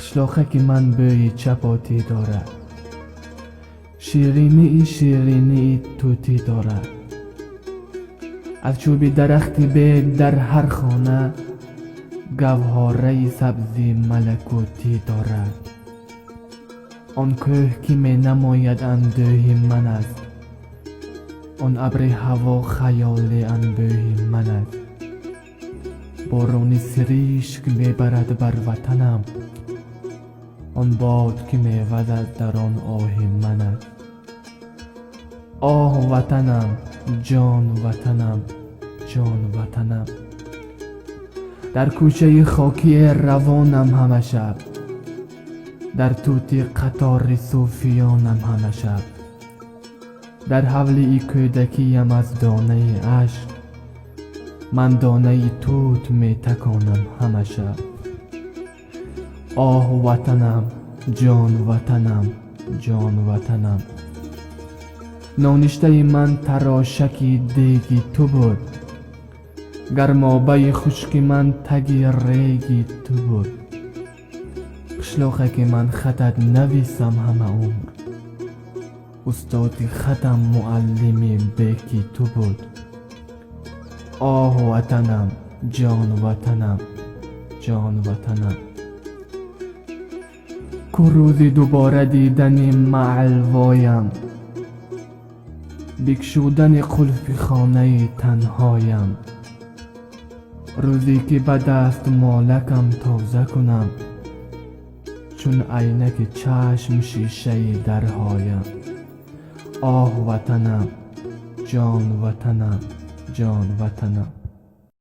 قشلاقک من بوی چپاتی دارد، شیرینی توتی دارد. از چوب درختی بیگ در هر خانه، گوهره سبزی ملکوتی دارد. آن کوه که می نماید اندوه من است، آن ابر هوا خیال انبوه من است. بارون سریش که می برد بر وطنم، آن باد که می وزد در آن آه من است. آه وطنم، جان وطنم، جان وطنم. در کوچه خاکی روانم همه شب، در توتی قطار صوفیانم همه شب. در حولی کودکیم از دانه عشق، من دانه توت می تکانم همه شب. آه وطنم، جان وطنم، جان وطنم. نانشته من تراشکی دیگی تو بود، گرمابه خشک من تگی ریگی تو بود. قشلاقک من خطت نویسم همه عمر، استاد خطم معلمی بیکی تو بود. آه وطنم، جان وطنم، جان وطنم. کو روزی دوباره دیدن معلوایم، بگشودن قلف خانه تنهایم. روزی که به دست مالکم تازه کنم، چون عینک چشم شیشه درهایم. آه وطنم، جان وطنم، جان وطنم.